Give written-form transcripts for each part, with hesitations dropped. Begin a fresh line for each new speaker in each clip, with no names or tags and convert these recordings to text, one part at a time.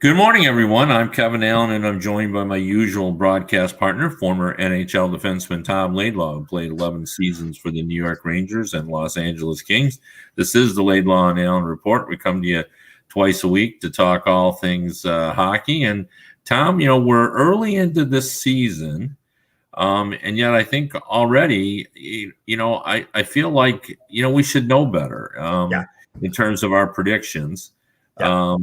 Good morning, everyone. I'm Kevin Allen, and I'm joined by my usual broadcast partner, former NHL defenseman Tom Laidlaw, who played 11 seasons for the New York Rangers and Los Angeles Kings. This is the Laidlaw and Allen Report. We come to you twice a week to talk all things hockey. And Tom, we're early into this season, and yet I think already, I feel like, we should know better in terms of our predictions.
Yeah.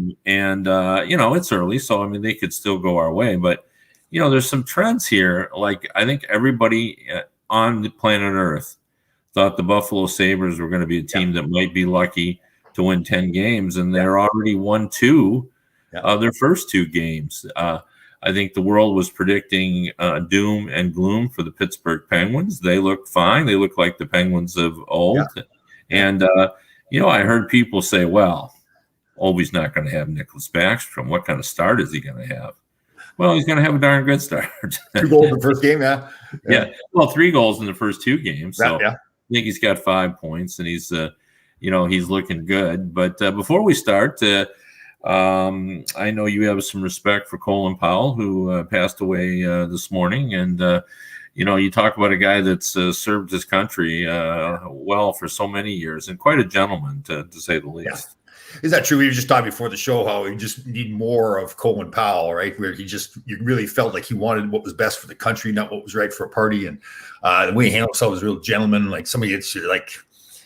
It's early, so they could still go our way, but there's some trends here. Like, I think everybody on the planet Earth thought the Buffalo Sabres were going to be a team that might be lucky to win 10 games, and they're already won two of their first two games. I think the world was predicting doom and gloom for the Pittsburgh Penguins. They look fine. They look like the Penguins of old. And I heard people say, well, Ovi's not going to have Nicholas Backstrom. What kind of start is he going to have? Well, he's going to have a darn good start.
2 goals in the first game,
yeah. Well, 3 goals in the first 2 games. So
yeah.
I think he's got 5 points, and he's looking good. But before we start, I know you have some respect for Colin Powell, who passed away this morning, and you talk about a guy that's served his country well for so many years, and quite a gentleman, to say the least.
Yeah. Is that true? We were just talking before the show how you just need more of Colin Powell, right? Where you really felt like he wanted what was best for the country, not what was right for a party. And the way he handled himself was a real gentleman, like somebody that's like,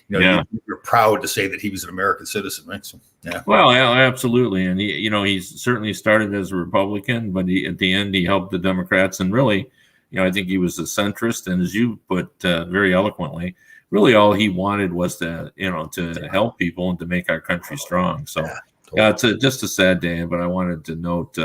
you're proud to say that he was an American citizen, right? So, yeah.
Well, absolutely. And he's certainly started as a Republican, but at the end, he helped the Democrats. And really, I think he was a centrist. And as you put very eloquently, really all he wanted was to help people and to make our country strong. So it's just a sad day, but I wanted to note,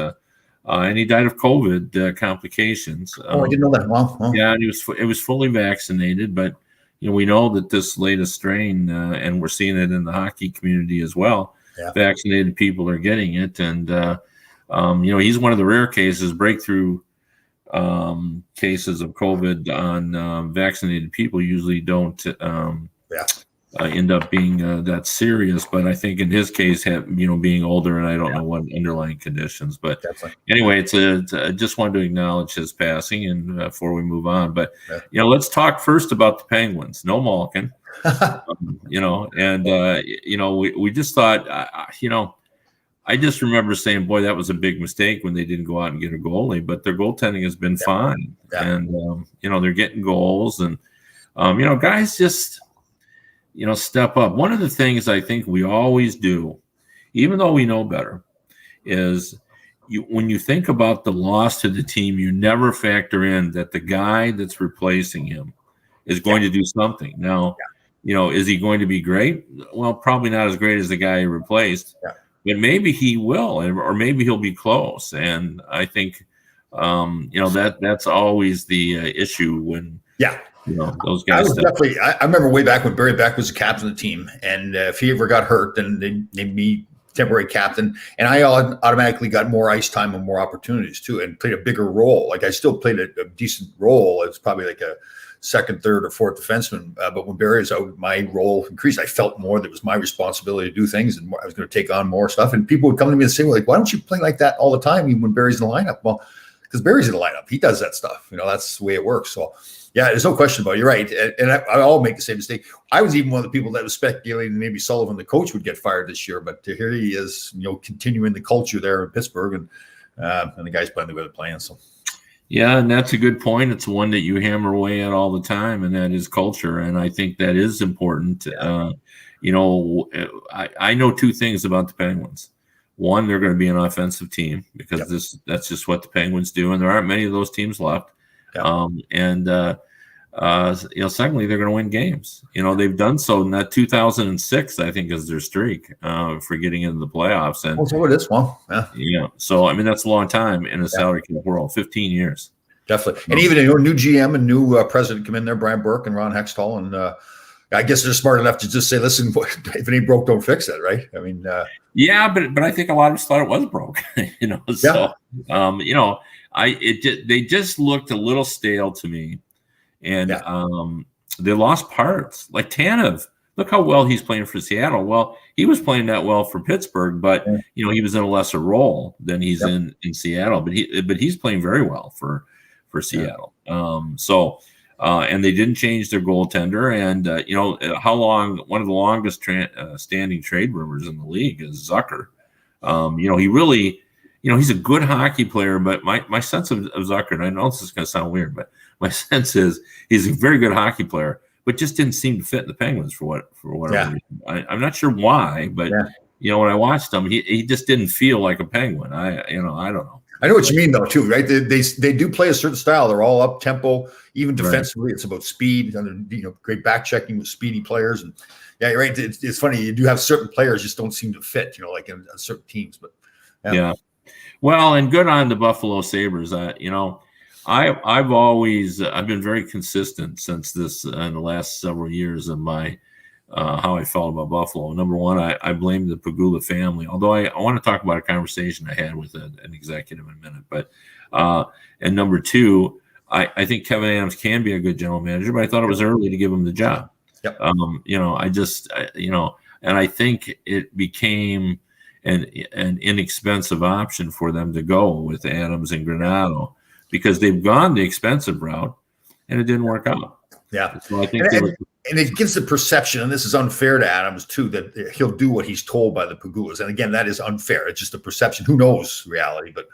and he died of COVID complications.
I didn't know that. Wow.
Yeah, and it was fully vaccinated, but we know that this latest strain, and we're seeing it in the hockey community as well.
Yeah.
Vaccinated people are getting it, and he's one of the rare cases, breakthrough cases of COVID on vaccinated people usually don't end up being that serious. But I think in his case, being older, and I don't know what underlying conditions. But anyway, I just wanted to acknowledge his passing, and before we move on. But let's talk first about the Penguins. No Malkin, we just thought, I just remember saying, boy, that was a big mistake when they didn't go out and get a goalie, but their goaltending has been fine.
Yeah.
And, they're getting goals, and, guys just, step up. One of the things I think we always do, even though we know better, is when you think about the loss to the team, you never factor in that the guy that's replacing him is going to do something. Now, is he going to be great? Well, probably not as great as the guy he replaced.
Yeah.
But maybe he will, or maybe he'll be close. And I think, that's always the issue when, those guys.
I remember way back when Barry Beck was the captain of the team. And if he ever got hurt, then they named me temporary captain. And I automatically got more ice time and more opportunities too, and played a bigger role. Like I still played a decent role. It's probably like a second, third, or fourth defenseman. But when Barry was out, my role increased. I felt more that it was my responsibility to do things, and I was going to take on more stuff. And people would come to me and say, well, like, why don't you play like that all the time, even when Barry's in the lineup? Well, because Barry's in the lineup. He does that stuff. That's the way it works. So, yeah, there's no question about it. You're right. And I all make the same mistake. I was even one of the people that was speculating maybe Sullivan, the coach, would get fired this year. But here he is, continuing the culture there in Pittsburgh. And the guy's playing the way they're playing. So.
Yeah, and that's a good point. It's one that you hammer away at all the time, and that is culture. And I think that is important. I know 2 things about the Penguins. One, they're going to be an offensive team because that's just what the Penguins do, and there aren't many of those teams left. Secondly, they're going to win games. They've done so in that 2006, I think, is their streak for getting into the playoffs. And
so it is. Well,
so that's a long time in a salary cap world, 15 years.
Definitely. And even a new GM and new president come in there, Brian Burke and Ron Hextall, and I guess they're smart enough to just say, listen, if it ain't broke, don't fix it, right?
But I think a lot of us thought it was broke, they just looked a little stale to me. And they lost parts. Like Tanev look how well he's playing for Seattle. Well, he was playing that well for Pittsburgh, but he was in a lesser role than he's in Seattle. But he's playing very well for Seattle. And they didn't change their goaltender. And how long? One of the longest standing trade rumors in the league is Zucker. He really, he's a good hockey player. But my sense of Zucker, and I know this is going to sound weird, but my sense is he's a very good hockey player, but just didn't seem to fit in the Penguins for whatever reason. I'm not sure why, but when I watched him, he just didn't feel like a Penguin. I don't know.
I know what you mean, though, too, right? They do play a certain style. They're all up tempo, even defensively. Right. It's about speed, great back checking with speedy players. And you're right. It's funny. You do have certain players just don't seem to fit, like in certain teams. But
well, and good on the Buffalo Sabres. I've been very consistent since this in the last several years of my how I felt about Buffalo. Number one, I blame the Pegula family, although I want to talk about a conversation I had with an executive in a minute. But and number two, I think Kevin Adams can be a good general manager, but I thought it was early to give him the job.
Yep.
And I think it became an inexpensive option for them to go with Adams and Granato because they've gone the expensive route and it didn't work out.
Yeah.
So I think
and it gives the perception, and this is unfair to Adams too, that he'll do what he's told by the Pegulas. And again, that is unfair. It's just a perception. Who knows reality? But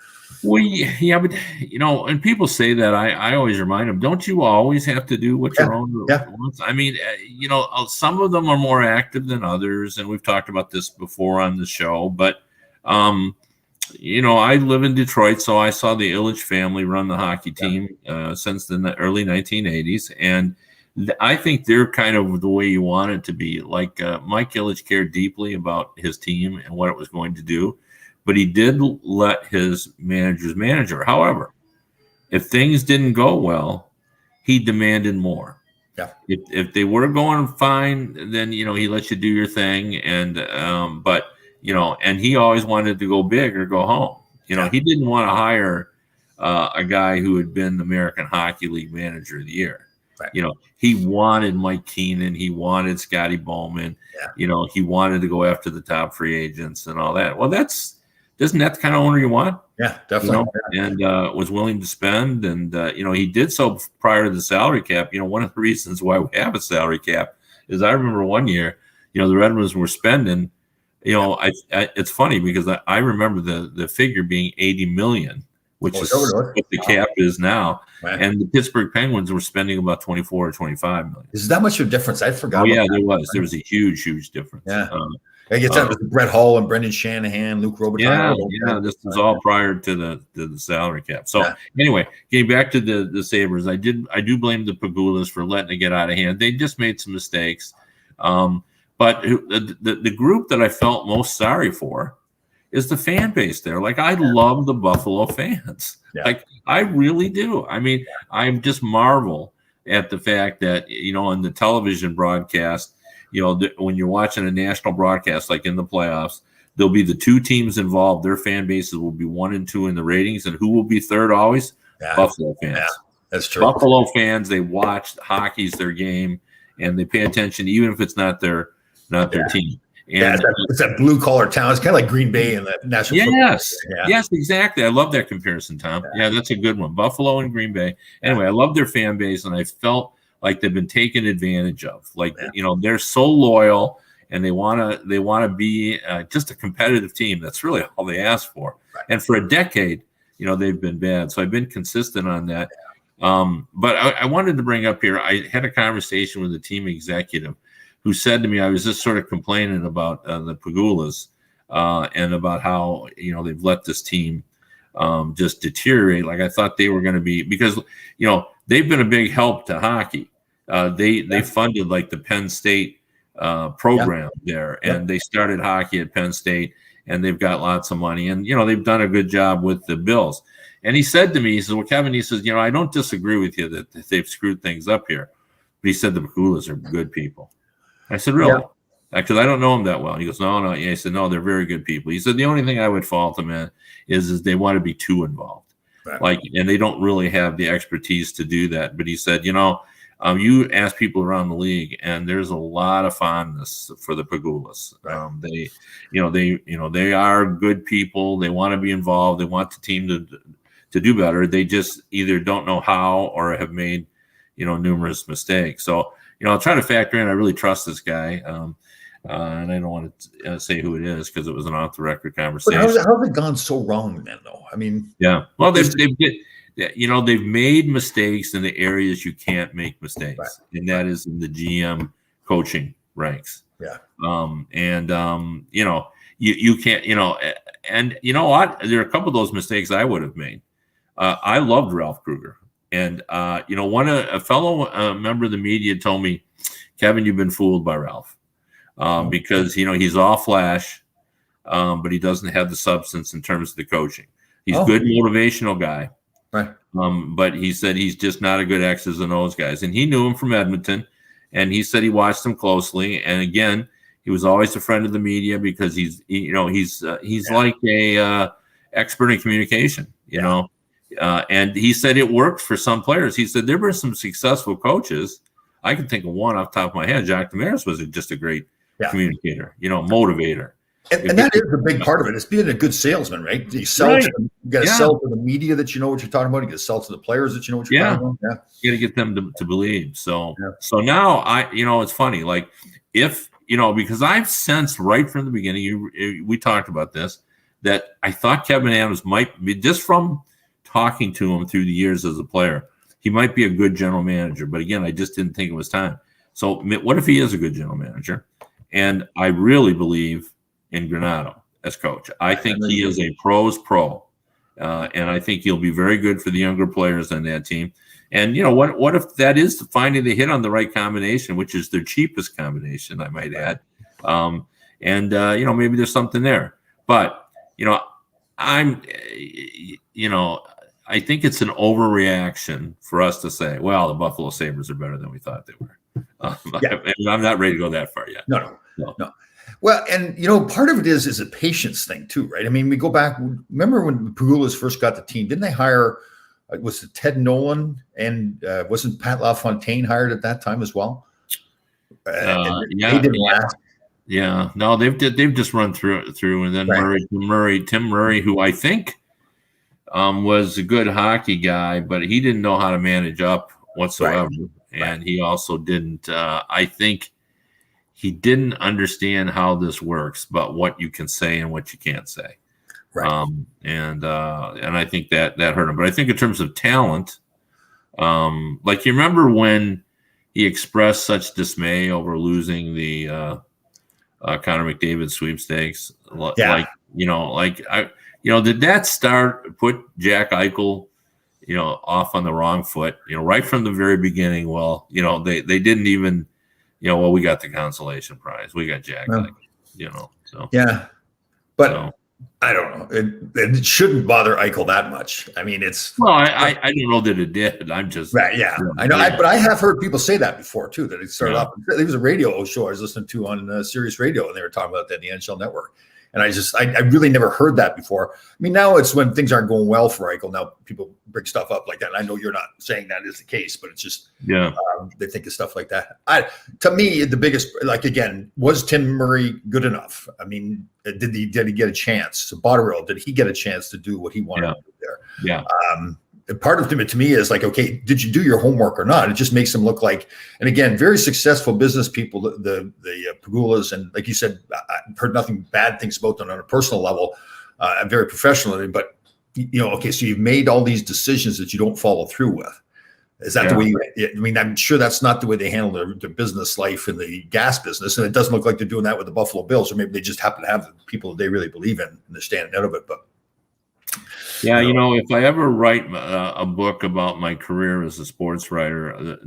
and people say that. I always remind them, don't you always have to do what your own wants? I mean, some of them are more active than others, and we've talked about this before on the show. But I live in Detroit, so I saw the Ilitch family run the hockey team since the early 1980s, and I think they're kind of the way you want it to be. Like Mike Ilitch cared deeply about his team and what it was going to do, but he did let his manager's manager. However, if things didn't go well, he demanded more.
Yeah.
If they were going fine, then he let you do your thing, and and he always wanted to go big or go home. He didn't want to hire a guy who had been the American Hockey League Manager of the Year.
Right.
He wanted Mike Keenan. He wanted Scotty Bowman. Yeah. He wanted to go after the top free agents and all that. Well, isn't that the kind of owner you want?
Yeah, definitely.
And was willing to spend. And, he did so prior to the salary cap. One of the reasons why we have a salary cap is I remember one year, the Red Wings were spending, it's funny because I remember the figure being $80 million. Which is what the cap is now. Right. And the Pittsburgh Penguins were spending about $24 or $25 million.
Is that much of a difference? I forgot.
Oh, yeah, there was. There was a huge, huge difference.
Yeah. Brett Hull and Brendan Shanahan, Luke Robitaille.
Yeah, this was all prior to the salary cap. So anyway, getting back to the Sabres, I do blame the Pegulas for letting it get out of hand. They just made some mistakes. But the group that I felt most sorry for is the fan base there. Like, I love the Buffalo fans. Yeah. Like, I really do. I mean, I just marvel at the fact that, in the television broadcast, when you're watching a national broadcast, like in the playoffs, there'll be the two teams involved. Their fan bases will be 1 and 2 in the ratings. And who will be third always? Buffalo fans. Yeah,
that's true.
Buffalo fans, they watch hockey's their game, and they pay attention, even if it's not their team. And
it's that blue collar town. It's kind of like Green Bay in the National Football League.
Yes, exactly. I love that comparison, Tom. Yeah, that's a good one. Buffalo and Green Bay. Anyway, I love their fan base, and I felt like they've been taken advantage of. Like, they're so loyal, and they want to be just a competitive team. That's really all they ask for. Right. And for a decade, they've been bad. So I've been consistent on that. But I wanted to bring up here, I had a conversation with a team executive who said to me, I was just sort of complaining about the Pegulas and about how, they've let this team just deteriorate. Like, I thought they were going to be, because, they've been a big help to hockey. They funded like the Penn State program there, and they started hockey at Penn State, and they've got lots of money, and, they've done a good job with the Bills. And he said to me, he says, well, Kevin, he says, I don't disagree with you that they've screwed things up here. But he said the Pegulas are good people. I said, really? Because I don't know them that well. He goes, no. He said, no, they're very good people. He said, the only thing I would fault them in is they want to be too involved. Right. And they don't really have the expertise to do that. But he said, You ask people around the league, and there's a lot of fondness for the Pegulas.
Right.
They are good people. They want to be involved. They want the team to do better. They just either don't know how or have made, numerous mistakes. So, I'll try to factor in. I really trust this guy, and I don't want to say who it is because it was an off-the-record conversation.
But how have it gone so wrong then, though? I mean,
yeah. Well, they've made mistakes in the areas you can't make mistakes,
right.
and that is in the GM coaching ranks.
Yeah.
You can't, and you know what? There are a couple of those mistakes I would have made. I loved Ralph Krueger, and a fellow member of the media told me, Kevin, you've been fooled by Ralph, because he's all flash, but he doesn't have the substance in terms of the coaching. He's a good motivational guy.
Right.
But he said he's just not a good X's and O's guys. And he knew him from Edmonton, and he said he watched him closely. And again, he was always a friend of the media because he's like a expert in communication, and he said it worked for some players. He said there were some successful coaches. I can think of one off the top of my head. Jacques Demers was just a great communicator, motivator.
And that is a big part of it. It's being a good salesman, right? You sell to them, you got to sell to the media that you know what you're talking about. You got to sell to the players that you know what you're talking about. Yeah,
you got to get them to believe. So now it's funny. Like because I've sensed right from the beginning, we talked about this, that I thought Kevyn Adams might be, just from talking to him through the years as a player, he might be a good general manager. But again, I just didn't think it was time. So what if he is a good general manager? And I really believe in Granato as coach. I think he is a pro's pro, and I think he'll be very good for the younger players on that team. And what if that is finding the hit on the right combination, which is their cheapest combination, I might add. Maybe there's something there. But I think it's an overreaction for us to say, well, the Buffalo Sabres are better than we thought they were. I'm not ready to go that far yet.
No. Well, and part of it is a patience thing too, right? I mean, we go back. Remember when Pegulas first got the team? Didn't they hire? Was it Ted Nolan and wasn't Pat LaFontaine hired at that time as well? They didn't last.
Yeah, no, they've just run through, and then Tim Murray, who I think was a good hockey guy, but he didn't know how to manage up whatsoever, and he also didn't. I think. He didn't understand how this works, but what you can say and what you can't say.
Right.
And I think that hurt him. But I think in terms of talent, like you remember when he expressed such dismay over losing the Connor McDavid sweepstakes.
Yeah.
Did that put Jack Eichel, off on the wrong foot, right from the very beginning? Well, they didn't even, we got the consolation prize. We got Jack, so.
Yeah. But I don't know. It shouldn't bother Eichel that much. I mean, it's.
Well, I don't know that it did. I'm just.
Right. Yeah. I know. But I have heard people say that before, too, that it started off. There was a radio show I was listening to on Sirius Radio, and they were talking about that in the NHL Network. And I really never heard that before. I mean, now it's when things aren't going well for Eichel. Now people bring stuff up like that. And I know you're not saying that is the case, but it's just they think of stuff like that. To me, the biggest, again, was Tim Murray good enough? I mean, did he get a chance? So Botterill, did he get a chance to do what he wanted to do there?
Yeah.
Part of it to me is like, okay, did you do your homework or not? It just makes them look like, and again, very successful business people, the Pegulas, and like you said, I've heard nothing bad things about them on a personal level, very professionally, but okay, so you've made all these decisions that you don't follow through with. Is that the way I'm sure that's not the way they handle their business life in the gas business. And it doesn't look like they're doing that with the Buffalo Bills, or maybe they just happen to have the people that they really believe in and they're standing out of it. But
yeah, if I ever write a book about my career as a sports writer,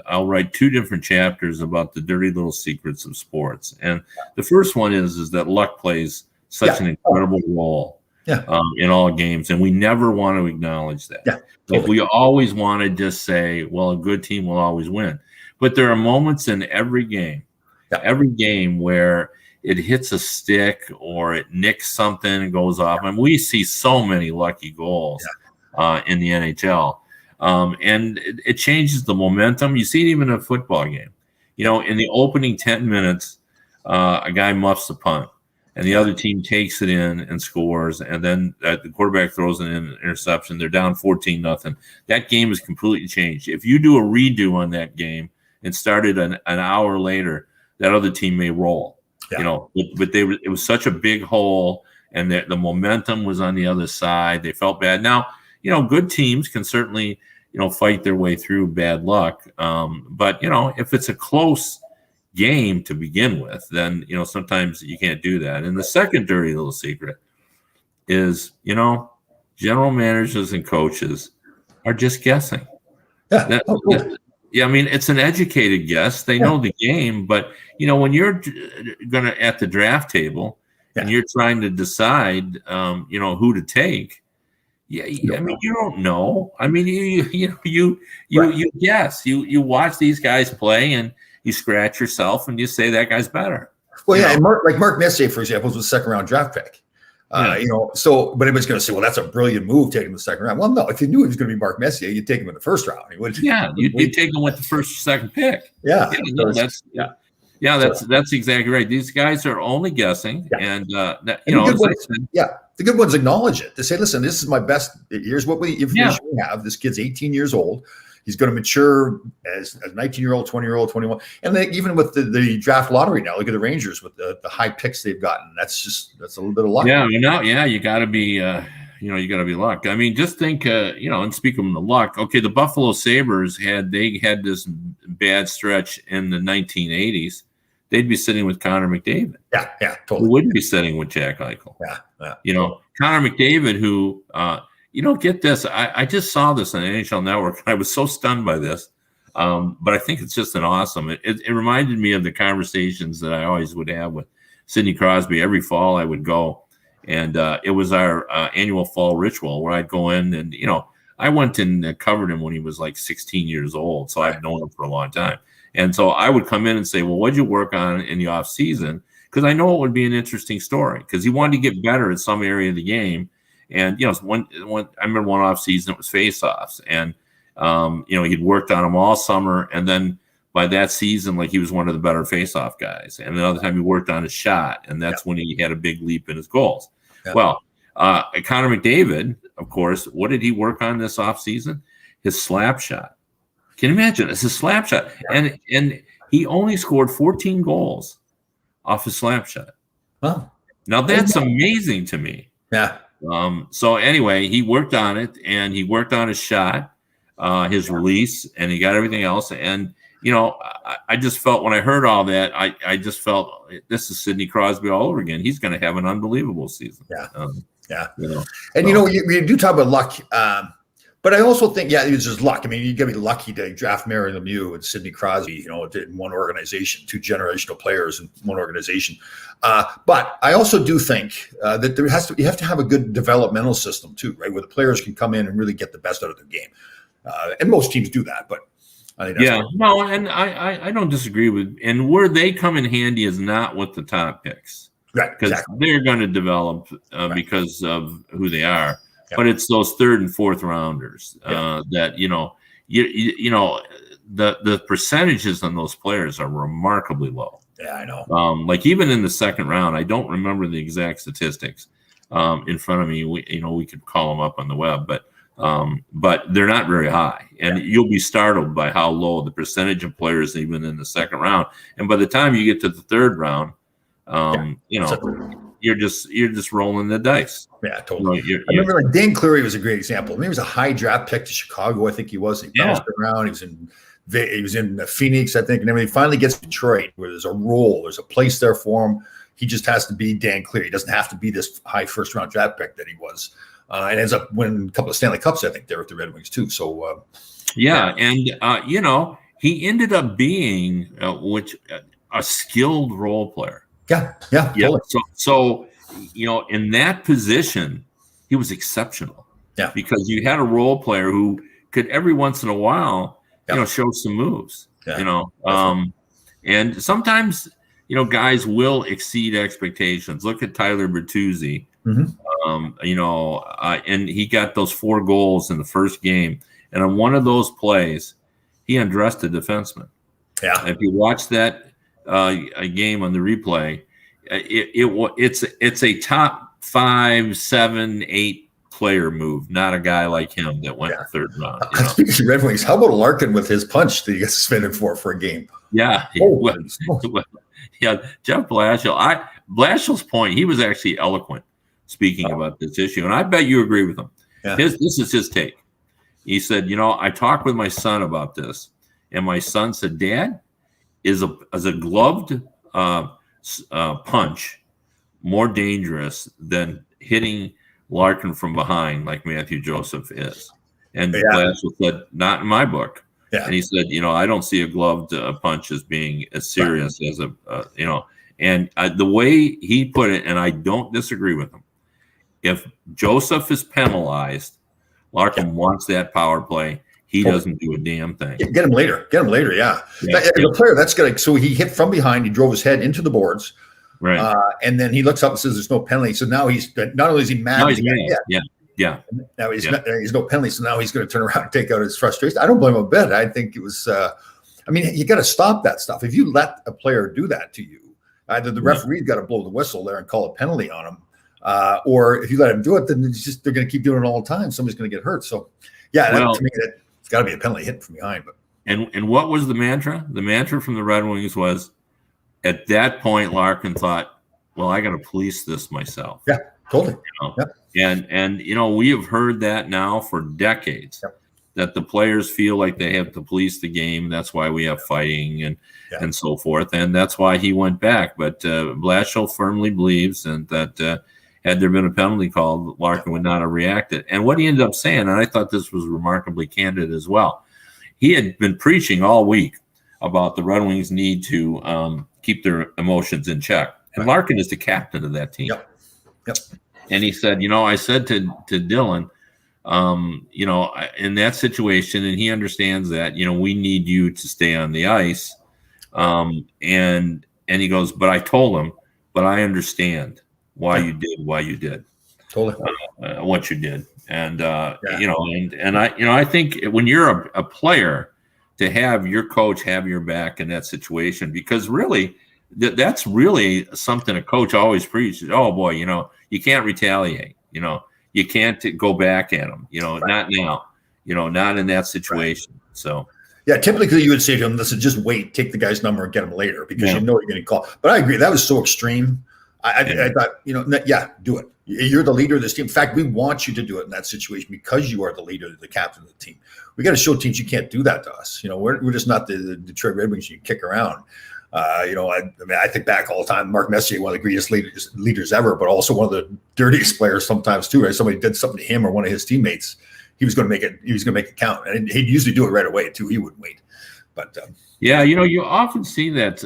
I'll write 2 different chapters about the dirty little secrets of sports. And the first one is that luck plays such an incredible role in all games, and we never want to acknowledge that.
Yeah, totally.
Like we always want to just say, well, a good team will always win. But there are moments in every game where it hits a stick or it nicks something and goes off. And we see so many lucky goals in the NHL. And it changes the momentum. You see it even in a football game. In the opening 10 minutes, a guy muffs a punt, and the other team takes it in and scores, and then the quarterback throws an interception. They're down 14-0. That game is completely changed. If you do a redo on that game and started an hour later, that other team may roll.
Yeah.
But it was such a big hole, and the momentum was on the other side. They felt bad. Now, good teams can certainly, fight their way through bad luck. But, if it's a close game to begin with, then, sometimes you can't do that. And the second dirty little secret is, general managers and coaches are just guessing.
Yeah.
I mean, it's an educated guess. They know the game, but, when you're going to at the draft table and you're trying to decide, who to take, I mean, you don't know. I mean, you guess. You watch these guys play and you scratch yourself and you say that guy's better.
Well, and Mark Messier, for example, was a second-round draft pick. But everybody's going to say, well, that's a brilliant move taking the second round. Well, no, if you knew he was going to be Mark Messier, you'd take him in the first round.
You'd take him with the first or second pick. That's exactly right. These guys are only guessing, and
the good ones acknowledge it. They say, listen, this is my best. Here's what information we have. This kid's 18 years old. He's going to mature as a 19-year-old, 20-year-old, 21. And even with the draft lottery now, look at the Rangers with the high picks they've gotten. That's a little bit of luck.
You got to be, you got to be luck. I mean, just think, and speaking of the luck, okay, the Buffalo Sabres had this bad stretch in the 1980s. They'd be sitting with Connor McDavid.
Yeah, totally.
Who wouldn't be sitting with Jack Eichel. Connor McDavid, who, get this. I just saw this on NHL Network. I was so stunned by this. But I think it's just an awesome. It reminded me of the conversations that I always would have with Sidney Crosby. Every fall I would go, and it was our annual fall ritual where I'd go in and, I went and covered him when he was like 16 years old. So I've known him for a long time. And so I would come in and say, well, what'd you work on in the off season? Because I know it would be an interesting story because he wanted to get better at some area of the game. And, I remember one off season, it was face-offs. And, he'd worked on them all summer. And then by that season, he was one of the better face-off guys. And another time he worked on his shot. And that's when he had a big leap in his goals. Yeah. Well, Connor McDavid, of course, what did he work on this off season? His slap shot. Can you imagine? It's a slap shot. Yeah. And he only scored 14 goals off his slap shot.
Oh.
Now that's amazing to me.
Yeah.
So anyway, he worked on it and he worked on his shot, his release, and he got everything else. And, I just felt when I heard all that, I just felt this is Sidney Crosby all over again. He's going to have an unbelievable season.
Yeah. And, you do talk about luck. But I also think, it was just luck. I mean, you got to be lucky to draft Mario Lemieux and Sidney Crosby, in one organization, two generational players in one organization. But I also do think that you have to have a good developmental system too, right? Where the players can come in and really get the best out of their game. And most teams do that, but I think that's
I don't disagree with. And where they come in handy is not with the top picks,
right?
Because they're going to develop because of who they are. Yeah. But it's those third and fourth rounders that the percentages on those players are remarkably low.
Yeah, I know.
Even in the second round, I don't remember the exact statistics in front of me. We could call them up on the web, but they're not very high, and you'll be startled by how low the percentage of players even in the second round. And by the time you get to the third round, you're just rolling the dice.
Yeah, totally. I remember Dan Cleary was a great example. I mean, he was a high draft pick to Chicago. I think he was. He bounced around. He was in Phoenix, I think, and then he finally gets to Detroit, where there's a role, there's a place there for him. He just has to be Dan Cleary. He doesn't have to be this high first round draft pick that he was, and ends up winning a couple of Stanley Cups, I think, there with the Red Wings too. So
he ended up being a skilled role player.
Yeah. Totally.
So in that position, he was exceptional.
Yeah.
Because you had a role player who could every once in a while, show some moves. Yeah. And sometimes, guys will exceed expectations. Look at Tyler Bertuzzi.
Mm-hmm.
And he got those 4 goals in the first game. And on one of those plays, he undressed a defenseman.
Yeah.
If you watch that a game on the replay, it's a top 5, 7, 8 player move, not a guy like him that went the 3rd round.
Speaking of Red Wings, how about Larkin with his punch that he gets suspended for a game?
Yeah. Jeff Blashill. Blashill's point, he was actually eloquent speaking about this issue, and I bet you agree with him.
Yeah.
This is his take. He said, I talked with my son about this, and my son said, Dad, is a gloved punch more dangerous than hitting Larkin from behind like Matthew Joseph is? And Blashill said, not in my book.
Yeah.
And he said, I don't see a gloved punch as being as serious as and the way he put it, and I don't disagree with him, if Joseph is penalized, Larkin wants that power play. He doesn't do a damn thing.
Get him later. Yeah. The player, that's good. So he hit from behind. He drove his head into the boards.
Right.
And then he looks up and says, "There's no penalty." So now he's not only is he mad,
now he's mad. Yeah.
Now he's no penalty. So now he's going to turn around and take out his frustration. I don't blame him a bit. I think it was. You got to stop that stuff. If you let a player do that to you, either the referee's got to blow the whistle there and call a penalty on him, or if you let him do it, then they're going to keep doing it all the time. Somebody's going to get hurt. So, to me, it's got to be a penalty hit from behind. But
and what was the mantra? The mantra from the Red Wings was, at that point, Larkin thought, "Well, I got to police this myself."
Yeah, totally.
And we have heard that now for decades. That the players feel like they have to police the game. That's why we have fighting and so forth. And that's why he went back. But Blashill firmly believes that had there been a penalty called, Larkin would not have reacted. And what he ended up saying, and I thought this was remarkably candid as well, he had been preaching all week about the Red Wings need to keep their emotions in check. And Larkin is the captain of that team.
Yep.
And he said, I said to Dylan, in that situation, and he understands that, we need you to stay on the ice. And he goes, but I told him, but I understand why you did
totally
what you did. And, I think when you're a player, to have your coach have your back in that situation, because really that's really something a coach always preaches. Oh boy, you can't retaliate, you can't go back at him, not now, not in that situation. Right. So,
typically you would say to him, listen, just wait, take the guy's number and get him later because you're going to call. But I agree. That was so extreme. I thought, do it. You're the leader of this team. In fact, we want you to do it in that situation because you are the leader, the captain of the team. We got to show teams you can't do that to us. We're just not the Detroit Red Wings you can kick around. I think back all the time. Mark Messier, one of the greatest leaders ever, but also one of the dirtiest players sometimes too. Right? Somebody did something to him or one of his teammates, he was going to make it. He was going to make it count, and he'd usually do it right away too. He wouldn't wait. But
you often see that.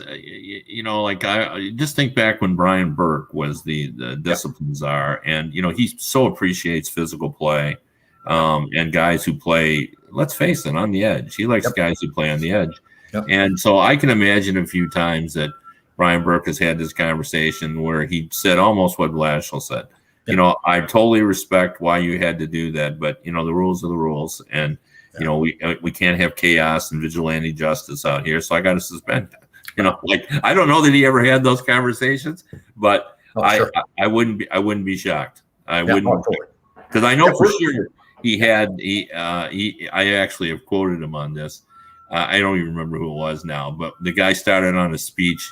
I just think back when Brian Burke was the discipline czar, and he so appreciates physical play, and guys who play. Let's face it, on the edge. He likes guys who play on the edge. Yep. And so I can imagine a few times that Brian Burke has had this conversation where he said almost what Blashill said. Yep. I totally respect why you had to do that, but the rules are the rules, and we can't have chaos and vigilante justice out here. So I got to suspend. I don't know that he ever had those conversations, but I wouldn't be shocked. I wouldn't, because I know for sure he had. I actually have quoted him on this. I don't even remember who it was now, but the guy started on a speech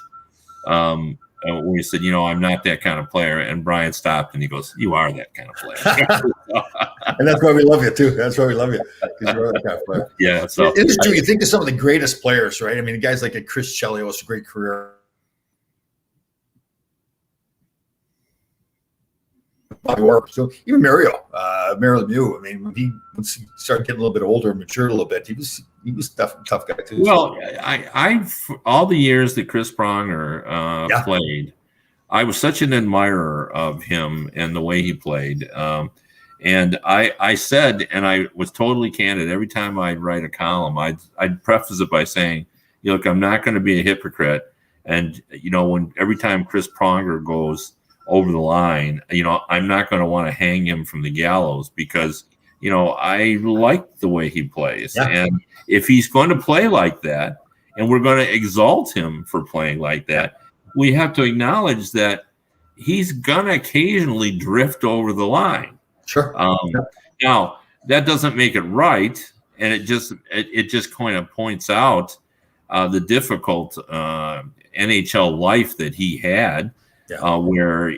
where he said, I'm not that kind of player. And Brian stopped and he goes, you are that kind of player.
And that's why we love you too. That's why we love you. Because you're that kind of player.
Yeah. So
it is true. You think of some of the greatest players, right? I mean, guys like Chris Chelios, a great career. So even Mario Lemieux, I mean, when he started getting a little bit older and matured a little bit, he was tough guy too.
Well, I all the years that Chris Pronger played, I was such an admirer of him and the way he played. And I said, and I was totally candid, every time I'd write a column, I'd preface it by saying, look, I'm not going to be a hypocrite. And, when every time Chris Pronger goes over the line, I'm not going to want to hang him from the gallows because, I like the way he plays.
Yeah.
And if he's going to play like that, and we're going to exalt him for playing like that, we have to acknowledge that he's going to occasionally drift over the line.
Sure.
Now, that doesn't make it right, and it just kind of points out the difficult NHL life that he had, where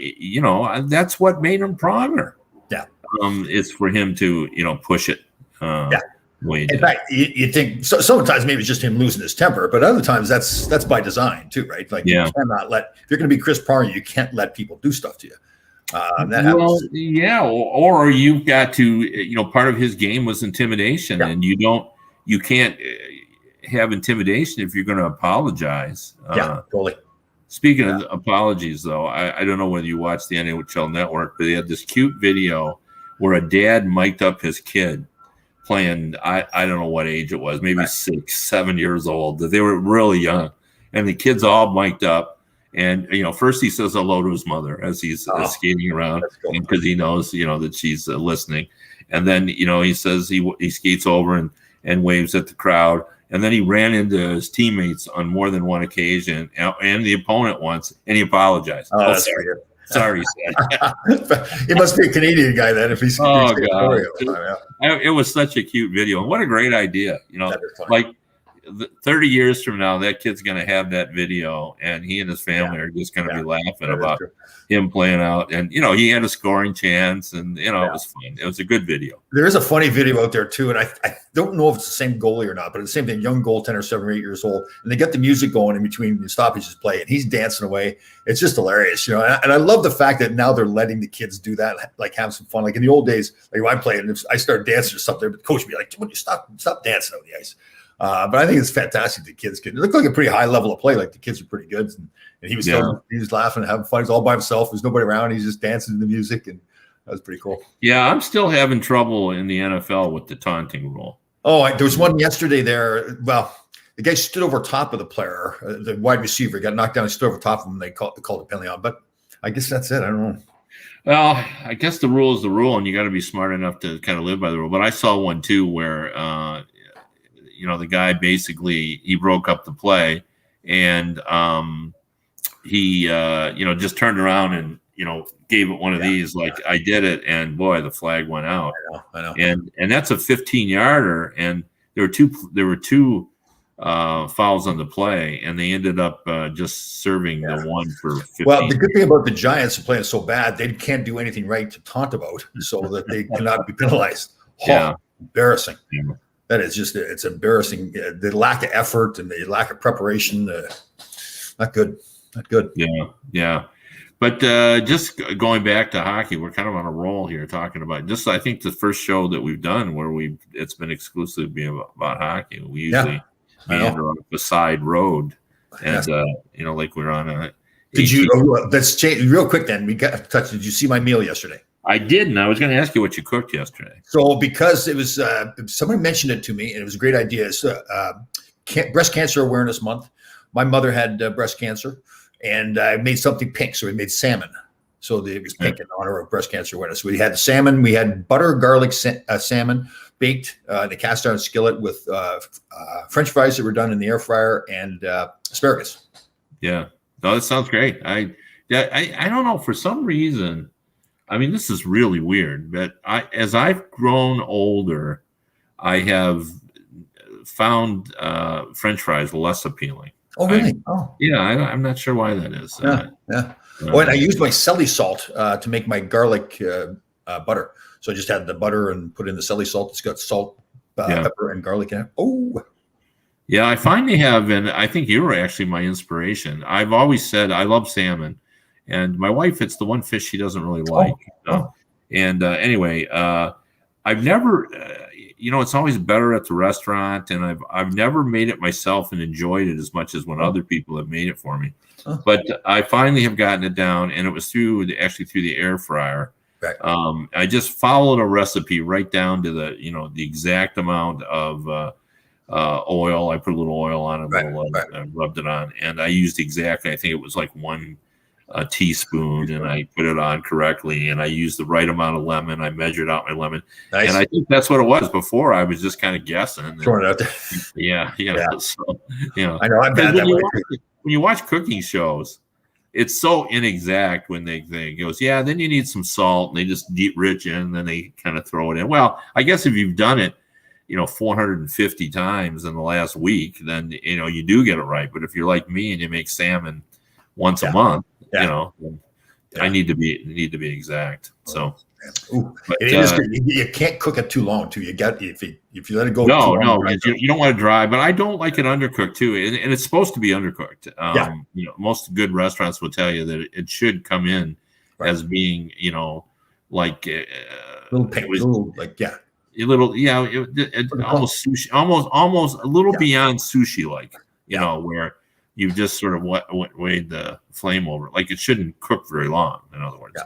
that's what made him Pronger.
Yeah,
it's for him to push it.
In fact, you think sometimes maybe it's just him losing his temper, but other times that's by design too, right? Like you cannot if you're going to be Chris Pronger, you can't let people do stuff to you.
Or you've got to, part of his game was intimidation, and you can't have intimidation if you're going to apologize.
Totally.
Speaking of apologies, though, I don't know whether you watched the NHL Network, but they had this cute video where a dad mic'd up his kid playing, I don't know what age it was, maybe 6, 7 years old. They were really young, and the kid's all mic'd up. And, first he says hello to his mother as he's skating around because he knows, that she's listening. And then, he says he skates over and waves at the crowd. And then he ran into his teammates on more than one occasion and the opponent once, and he apologized.
Oh, that's sorry.
Sorry,
He must be a Canadian guy then if he's
God. It was such a cute video. And what a great idea. Like 30 years from now, that kid's going to have that video, and he and his family are just going to be laughing about him playing out. And, he had a scoring chance, and, it was fun. It was a good video.
There is a funny video out there, too, and I don't know if it's the same goalie or not, but it's the same thing, young goaltender, 7 or 8 years old, and they get the music going in between the stoppages play, and he's dancing away. It's just hilarious, and I love the fact that now they're letting the kids do that, like have some fun. Like in the old days, like when I played, and if I started dancing or something, the coach would be like, "Would you stop dancing on the ice?" But I think it's fantastic. The kids it looked like a pretty high level of play. Like the kids are pretty good, and he was he was laughing, having fun. He's all by himself. There's nobody around. He's just dancing to the music, and that was pretty cool.
Yeah, I'm still having trouble in the NFL with the taunting rule.
Oh, there was one yesterday there. Well, the guy stood over top of the player, the wide receiver got knocked down. He stood over top of him. They called a penalty on. But I guess that's it. I don't know.
Well, I guess the rule is the rule, and you got to be smart enough to kind of live by the rule. But I saw one too where the guy basically he broke up the play, and he just turned around and gave it one of these like I did it, and boy, the flag went out.
I know.
And that's a 15-yarder, and there were two fouls on the play, and they ended up just serving the one for 15.
Well, the good thing about the Giants are playing so bad, they can't do anything right to taunt about, so that they cannot be penalized. Embarrassing. Yeah. That is just, it's embarrassing. The lack of effort and the lack of preparation, not good.
Yeah. But just going back to hockey, we're kind of on a roll here talking about just, I think the first show that we've done where it's been exclusively about hockey. We usually meander on the side road and, like we're on a.
Let's change real quick then. We got to touch. Did you see my meal yesterday?
I didn't. I was going to ask you what you cooked yesterday.
So because it was somebody mentioned it to me, and it was a great idea. It's Breast Cancer Awareness Month. My mother had breast cancer, and I made something pink. So we made salmon. So it was pink in honor of breast cancer awareness. We had salmon. We had butter garlic salmon baked in a cast iron skillet with French fries that were done in the air fryer and asparagus.
Yeah, no, that sounds great. I don't know, for some reason. I mean, this is really weird, but as I've grown older, I have found French fries less appealing.
Oh, really?
I'm not sure why that is.
And I used my celli salt to make my garlic butter. So I just had the butter and put in the celli salt. It's got salt, pepper, and garlic in it. Oh.
Yeah, I finally have, and I think you were actually my inspiration. I've always said I love salmon. And my wife, it's the one fish she doesn't really like. And anyway, I've never, it's always better at the restaurant, and I've never made it myself and enjoyed it as much as when other people have made it for me. But I finally have gotten it down, and it was through the air fryer.
Right.
I just followed a recipe right down to the exact amount of oil. I put a little oil on it, rubbed it on, and I used exactly. I think it was like one a teaspoon, and I put it on correctly, and I used the right amount of lemon. I measured out my lemon,
Nice.
and I think that's what it was. Before I was just kind of guessing. And,
Throwing it out there.
yeah,
Yeah.
So, you know,
I know. I'm bad that way.
when you watch cooking shows, it's so inexact when they goes, yeah, then you need some salt, and they just deep rich in, and then they kind of throw it in. Well, I guess if you've done it, 450 times in the last week, then you do get it right. But if you're like me and you make salmon once a month, I need to be exact. So,
but you can't cook it too long too. You got if you let it go.
No, you don't want to dry. But I don't like it undercooked too, and it's supposed to be undercooked. Most good restaurants will tell you that it should come in as being like almost sushi, almost a little beyond sushi, like where you just sort of weighed the flame over it. Like it shouldn't cook very long, in other words.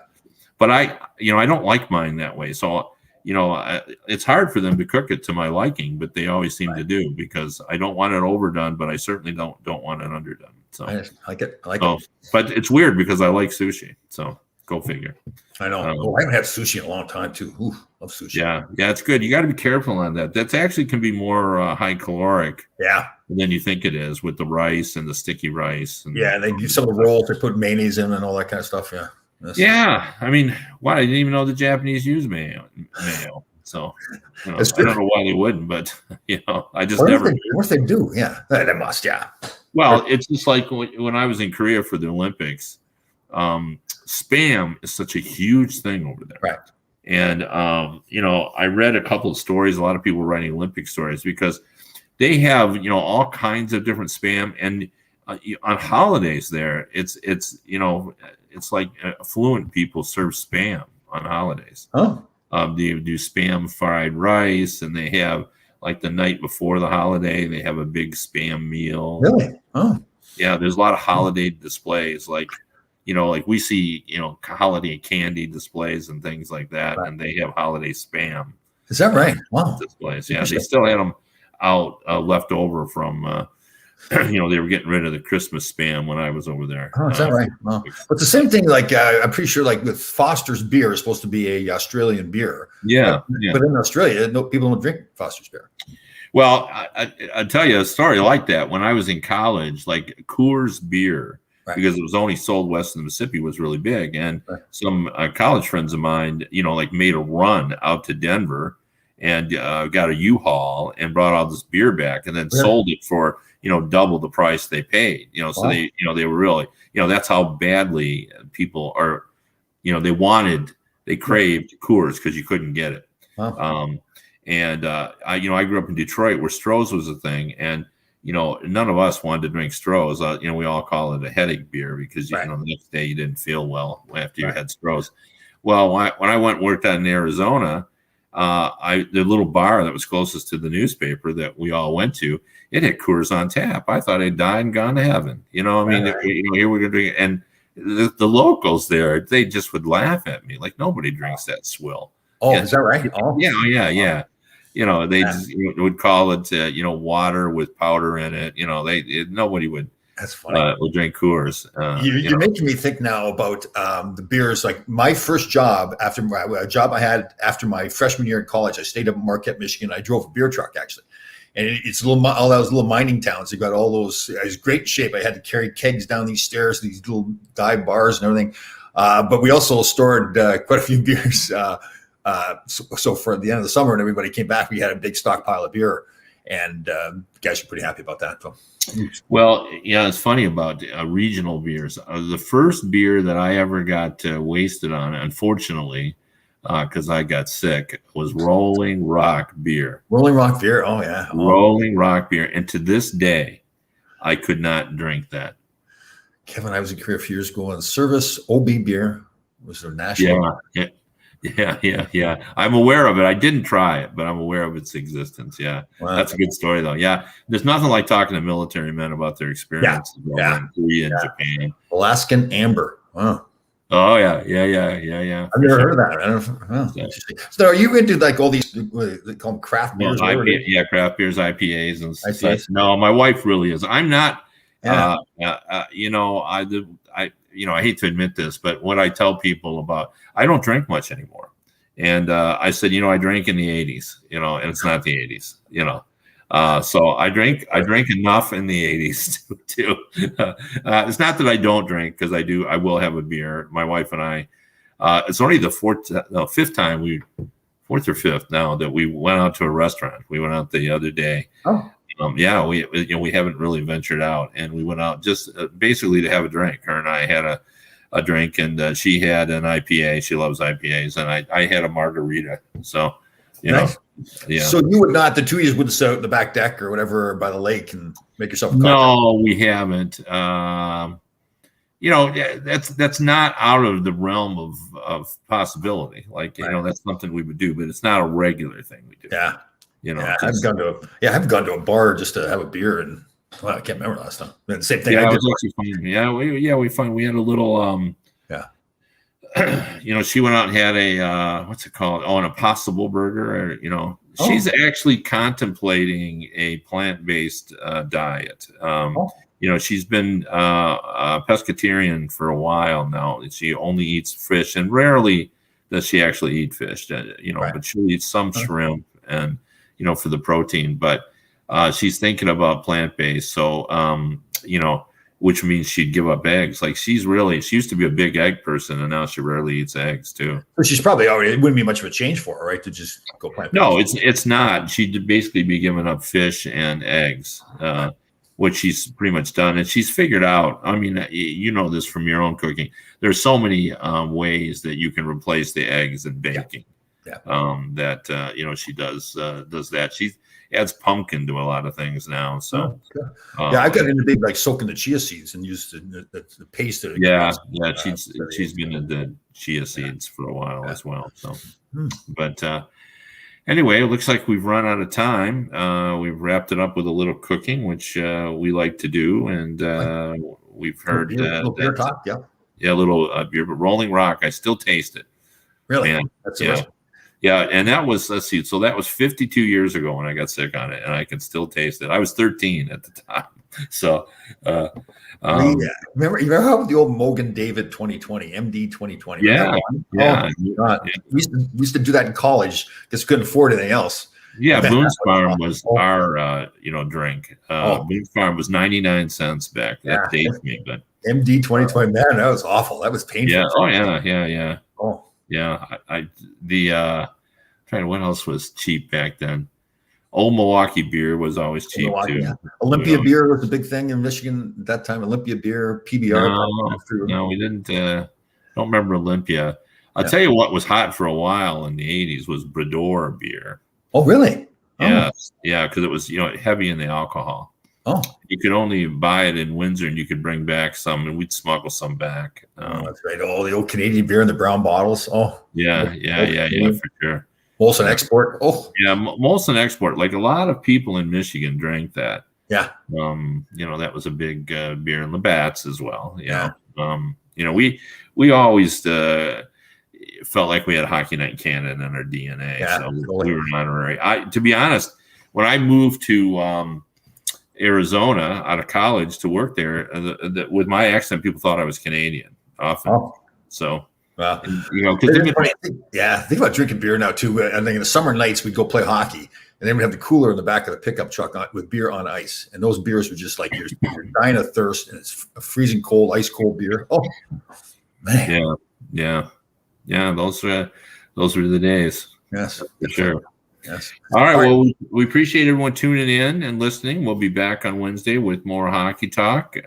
But I don't like mine that way. So it's hard for them to cook it to my liking, but they always seem to do, because I don't want it overdone, but I certainly don't want it underdone. So
I like it. It.
But it's weird because I like sushi. So go figure.
I know. I haven't had sushi in a long time too. Ooh, love sushi.
Yeah, it's good. You got to be careful on that. That's actually can be more high caloric.
Yeah.
Than you think it is, with the rice and the sticky rice. And,
they do some of the rolls. They put mayonnaise in and all that kind of stuff. Yeah.
I mean, I didn't even know the Japanese use mayo. So I don't know why they wouldn't, but I just never.
What if they do? Yeah, they must. Yeah.
Well, it's just like when I was in Korea for the Olympics. Spam is such a huge thing over there,
right?
And I read a couple of stories. A lot of people writing Olympic stories because they have all kinds of different spam, and on holidays there, it's like affluent people serve spam on holidays.
Oh,
they do spam fried rice, and they have like the night before the holiday, they have a big spam meal.
Really? Oh,
yeah. There's a lot of holiday displays, like we see holiday candy displays and things like that, and they have holiday spam.
Is that right? Wow.
Displays. Yeah, they still had them out left over from. They were getting rid of the Christmas spam when I was over there.
Oh, is that right? Well, but the same thing, like I'm pretty sure, like with Foster's beer is supposed to be a Australian beer.
Yeah,
but in Australia, people don't drink Foster's beer.
Well, I'll tell you a story like that. When I was in college, like Coors beer, because it was only sold west of the Mississippi, was really big, and some college friends of mine, like made a run out to Denver and got a U-Haul and brought all this beer back, and then sold it for double the price they paid. So they were really, that's how badly people are. They craved Coors because you couldn't get it.
Wow.
I grew up in Detroit where Stroh's was a thing, and none of us wanted to drink Stroh's. We all call it a headache beer because the next day you didn't feel well after you had Stroh's. Well, when I went and worked out in Arizona, the little bar that was closest to the newspaper that we all went to, it had Coors on tap. I thought I'd died and gone to heaven. Here we're gonna drink it. And the locals there, they just would laugh at me like nobody drinks that swill.
Oh, is that right? Oh.
Yeah. They just would call it water with powder in it. Nobody would.
That's funny.
We'll drink Coors.
You're making me think now about the beers. Like my first job I had after my freshman year in college, I stayed up in Marquette, Michigan. I drove a beer truck actually, and it's all those little mining towns. They got all those. It was great shape. I had to carry kegs down these stairs, these little dive bars and everything. But we also stored quite a few beers. So for the end of the summer and everybody came back, we had a big stockpile of beer, and guys are pretty happy about that. So.
Well, it's funny about regional beers. The first beer that I ever got wasted on, unfortunately, because I got sick, was Rolling Rock beer.
Rolling Rock beer? Oh, yeah.
Rolling Rock beer. And to this day, I could not drink that.
Kevin, I was in Korea a few years ago on service. OB beer was their national.
Yeah. I'm aware of it. I didn't try it, but I'm aware of its existence. Yeah. Wow. That's a good story, though. Yeah. There's nothing like talking to military men about their experiences in Korea and Japan.
Alaskan Amber. Wow.
Oh, yeah.
I've never heard of that. I don't know. So are you into like all these, they call them craft beers?
Craft beers, IPAs and stuff. No, my wife really is. I'm not. I hate to admit this, but what I tell people about, I don't drink much anymore. And I said, I drank in the 80s, and it's not the 80s, so I drank enough in the 80s too. It's not that I don't drink, because I will have a beer. My wife and I, it's only the fourth or fifth now that we went out to a restaurant. We went out the other day.
Oh.
We haven't really ventured out, and we went out just basically to have a drink. Her and I had a drink, and she had an IPA. She loves IPAs, and I had a margarita. So,
Nice.
Yeah.
So you would not, the two of you wouldn't sit out in the back deck or whatever by the lake and make yourself a cocktail?
No, we haven't. That's not out of the realm of possibility. Like, that's something we would do, but it's not a regular thing we do.
Yeah.
Yeah,
I haven't gone to a bar just to have a beer, and I can't remember last time. The same thing.
Yeah, it was actually fun. Yeah, we had a little she went out and had a what's it called? Oh, an Impossible Burger. She's actually contemplating a plant-based diet. She's been a pescatarian for a while now. She only eats fish, and rarely does she actually eat fish.
Right.
But she'll eat some shrimp and for the protein. But she's thinking about plant-based. So which means she'd give up eggs. Like she used to be a big egg person, and now she rarely eats eggs too.
But she's probably already, it wouldn't be much of a change for her, right? To just go plant-based.
No, it's not. She'd basically be giving up fish and eggs, which she's pretty much done. And she's figured out, I mean, this from your own cooking. There's so many ways that you can replace the eggs in baking. Yeah. She does that. She adds pumpkin to a lot of things now. So
I got into big, like soaking the chia seeds and used the paste.
She's been into chia seeds for a while as well. So, but anyway, it looks like we've run out of time. We've wrapped it up with a little cooking, which we like to do, and we've heard
beer talk.
Yeah, a little beer, but Rolling Rock, I still taste it.
Really?
Man,
that's
yeah, and that was, let's see, so that was 52 years ago when I got sick on it, and I can still taste it. I was 13 at the time. So,
remember how the old Mogan David 2020, MD 2020?
Yeah.
We used to do that in college because couldn't afford anything else.
Yeah, Boone's Farm was our, drink. Boone's Farm was 99 cents back. That dates me, but
MD 2020, man, that was awful. That was painful.
Yeah. Oh, yeah.
Oh.
Yeah, trying to, what else was cheap back then? Old Milwaukee beer was always cheap too.
Yeah. Olympia beer was a big thing in Michigan at that time. Olympia beer, PBR.
No, we didn't. Don't remember Olympia. I'll tell you what was hot for a while in the 80s was Brador beer.
Oh, really?
Yeah, because it was heavy in the alcohol.
Oh,
you could only buy it in Windsor, and you could bring back some, and we'd smuggle some back.
That's right. Oh, the old Canadian beer in the brown bottles. Oh,
yeah, for sure.
Molson Export. Oh,
yeah, Molson Export. Like a lot of people in Michigan drank that.
Yeah.
That was a big beer, and Labatt's as well. We always felt like we had Hockey Night in Canada in our DNA.
Yeah,
so we were an honorary. To be honest, when I moved to Arizona out of college to work there, with my accent, people thought I was Canadian often. Oh. So,
well, think about drinking beer now too. I think in the summer nights we'd go play hockey, and then we'd have the cooler in the back of the pickup truck with beer on ice, and those beers were just like you're dying of thirst, and it's a freezing cold, ice cold beer. Oh, man.
Yeah. Those were the days.
Yes,
for sure.
Yes.
All right. Well, we appreciate everyone tuning in and listening. We'll be back on Wednesday with more hockey talk. If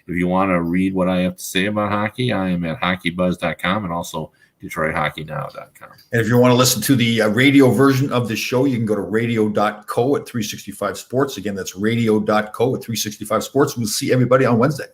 you want to read what I have to say about hockey, I am at hockeybuzz.com and also DetroitHockeyNow.com.
And if you want to listen to the radio version of the show, you can go to radio.co at 365 Sports. Again, that's radio.co at 365 Sports. We'll see everybody on Wednesday.